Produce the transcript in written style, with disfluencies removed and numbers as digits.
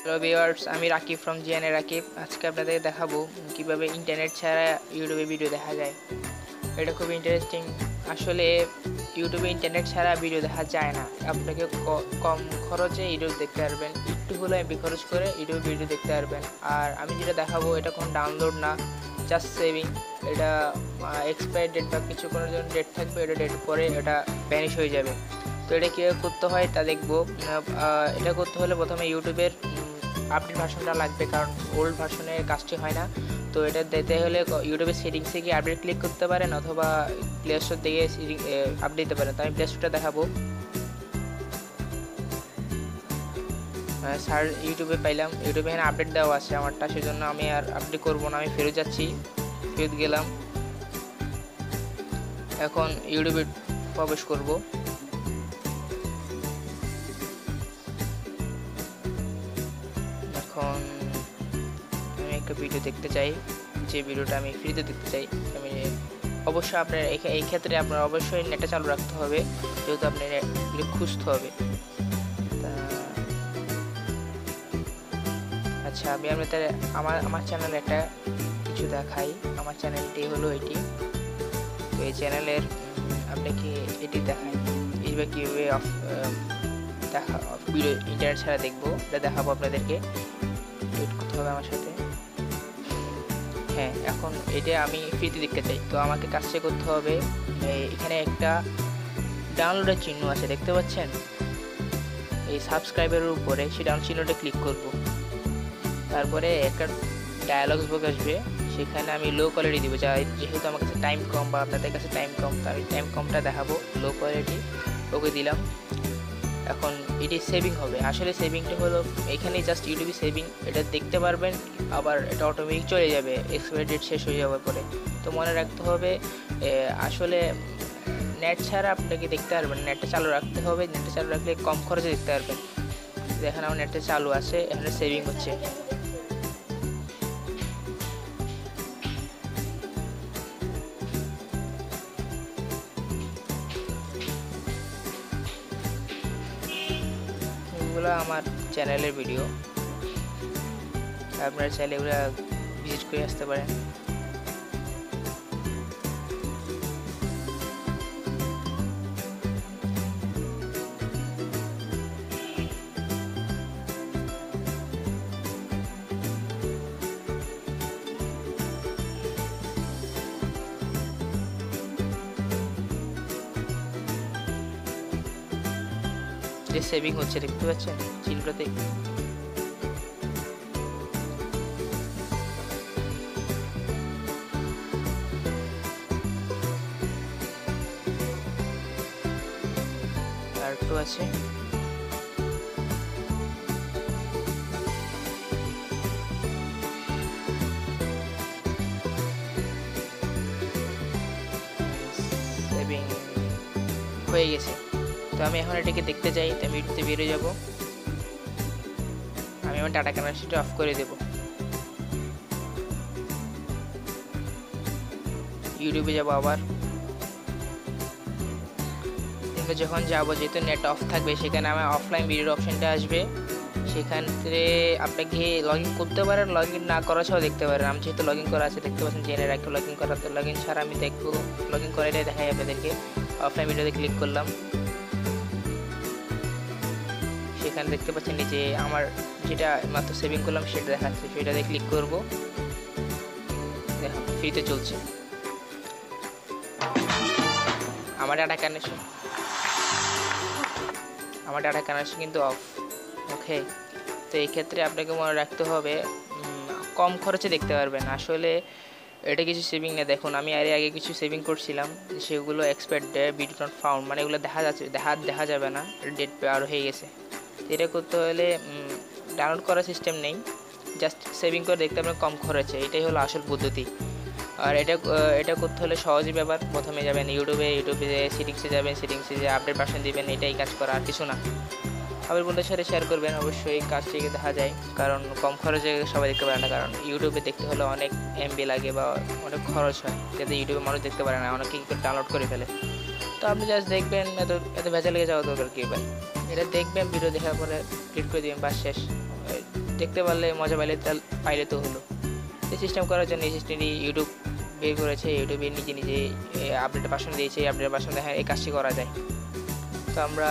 Hello viewers, আমি Rakib from GNA Rakib. আজকে আপনাদের দেখাবো কিভাবে ইন্টারনেট ছাড়া ইউটিউবে ভিডিও দেখা যায়। এটা খুব ইন্টারেস্টিং। আসলে ইউটিউবে ইন্টারনেট ছাড়া ভিডিও দেখা যায় না। আপনাকে কম খরচে ইউটিউব দেখতে পারবেন, একটু হলে এমবি খরচ করে ইউটিউব ভিডিও দেখতে পারবেন। আর আমি যেটা দেখাবো এটা কোনো ডাউনলোড না, জাস্ট সেভিং। এটা এক্সপায়ার ডেট বা কিছু কোনো জন্য ডেট থাকবে, এটা ডেট পরে এটা ভ্যানিশ হয়ে যাবে। তো এটা কীভাবে করতে হয় তা দেখবো। এটা করতে হলে প্রথমে ইউটিউবের আপডেট ভার্সনটা লাগবে, কারণ ওল্ড ভার্সনে কাজটি হয় না। তো এটা দিতে হলে ইউটিউবের সেটিংসে গিয়ে আপডেট ক্লিক করতে পারেন, অথবা প্লে স্টোর থেকে আপডেট দিতে পারেন। তো আমি প্লে স্টোরটা দেখাবো। সার্চ ইউটিউবে পাইলাম, ইউটিউবে এখানে আপডেট দেওয়া আছে আমারটা, সেজন্য আমি আর আপডেট করবো না। আমি ফেরত যাচ্ছি, ফেরত গেলাম। এখন ইউটিউবে প্রবেশ করব। এখন আমি একটা ভিডিও দেখতে চাই, যে ভিডিওটা আমি ফ্রিতে দেখতে চাই। আমি অবশ্যই আপনার এই ক্ষেত্রে আপনার অবশ্যই নেটটা চালু রাখতে হবে, যেহেতু আপনার খুঁজতে হবে। আচ্ছা, আমি আপনাদের আমার চ্যানেলে একটা কিছু দেখাই। আমার চ্যানেলটি হলো এটি। তো এই চ্যানেলের আপনাকে এটি দেখাই, এইভাবে কীভাবে দেখা ভিডিও ইন্টারনেট ছাড়া দেখবো, এটা দেখাবো আপনাদেরকে। ওয়েট করতে হবে আমার সাথে। হ্যাঁ, এখন এটা আমি ফ্রিতে দেখতে চাই, তো আমাকে কাজটা করতে হবে। এখানে একটা ডাউনলোডের চিহ্ন আছে, দেখতে পাচ্ছেন? এই সাবস্ক্রাইবারের উপরে সেই ডাউন চিহ্নটা ক্লিক করব। তারপরে একটা ডায়ালগস বক্স আসবে, সেখানে আমি লো কোয়ালিটি দিব। যেহেতু আমার কাছে টাইম কম বা আপনাদের কাছে টাইম কম, তো আমি টাইম কমটা দেখাবো, লো কোয়ালিটি। ওকে দিলাম। এখন এটি সেভিং হবে। আসলে সেভিংটা হলো এখানে জাস্ট ইউটিউবে সেভিং, এটা দেখতে পারবেন, আবার এটা অটোমেটিক চলে যাবে এক্সপায়ারি ডেট শেষ হয়ে যাওয়ার পরে। তো মনে রাখতে হবে, আসলে নেট ছাড়া আপনাকে দেখতে পারবেন, নেটটা চালু রাখতে হবে। নেটটা চালু রাখলে কম খরচে দেখতে পারবেন। দেখেন আমার নেটটা চালু আছে, এখানে সেভিং হচ্ছে। এগুলো আমার চ্যানেলের ভিডিও, আপনারা চাইলে এগুলো ভিজিট করে আসতে পারেন। যে সেভিং হচ্ছে, দেখতে পাচ্ছেন চিহ্নটাতে। আর একটু আছে। সেভিং হয়ে গেছে। তো আমি এখন এটাকে দেখতে চাই, তো আমি ইউটিউবে বেরিয়ে যাব। আমি আমার ডাটা কানেকশনটা অফ করে দেব। ইউটিউবে যাব আবার। যখন যাবো, যেহেতু নেট অফ থাকবে, সেখানে আমার অফলাইন ভিডিওর অপশনটা আসবে। সেখান থেকে আপনাকে লগ ইন করতে পারেন, লগ ইন না করা ছাড়াও দেখতে পারেন। আমি যেহেতু লগ ইন করা আছে, দেখতে পাচ্ছেন জেনে রাখি লগ ইন করা। তো লগ ইন ছাড়া আমি দেখবো, লগ ইন করাটাই দেখাই আপনাদেরকে। অফলাইন ভিডিওতে ক্লিক করলাম, সেখানে দেখতে পাচ্ছেন যে আমার যেটা মাত্র সেভিং করলাম সেটা দেখাচ্ছে, সেটাতে ক্লিক করব। দেখুন ফ্রিতে চলছে আমার ডাটা কানেকশন। আমার ডাটা কানেকশন কিন্তু অফ। ওকে, তো এই ক্ষেত্রে আপনাকে মনে রাখতে হবে কম খরচে দেখতে পারবেন। আসলে এটা কিছু সেভিং না। দেখুন আমি আগে কিছু সেভিং করছিলাম, সেগুলো expire date video not found, মানে এগুলো দেখা যাবে না, ডেট পার হয়ে গেছে। এটা করতে হলে ডাউনলোড করার সিস্টেম নেই, জাস্ট সেভিং করে দেখতে পাবেন কম খরচে। এটাই হলো আসল পদ্ধতি। আর এটা করতে হলে সহজই ব্যাপার। প্রথমে যাবেন ইউটিউবে সেটিংসে যাবেন, সেটিংসে যে আপডেট ভার্সন দিবেন, এটাই কাজ করা, আর কিছু না। আবার বন্ধুদের সাথে শেয়ার করবেন, অবশ্যই কাজটিকে দেখা যায়, কারণ কম খরচে সবাই দেখতে পারে না। কারণ ইউটিউবে দেখতে হলে অনেক এমবি লাগে বা অনেক খরচ হয়, যাতে ইউটিউবে মানুষ দেখতে পারে না, অনেকে ডাউনলোড করে ফেলে। তো আপনি জাস্ট দেখবেন, এত ভেজা লেগে যাওয়া দরকার কি ভাই। এটা দেখবেন, ভিডিও দেখার পরে ক্লিক করে দিবেন, বাস শেষ। দেখতে পারলে মজা পাইলে তো হলো। এই সিস্টেম করার জন্য এই সিস্টেমটি ইউটিউব বের করেছে। ইউটিউবে নিজে নিজে আপডেট ভার্সন দিয়েছে, এই আপডেট ভার্সন দেখা এই কাজটি করা যায়। তো আমরা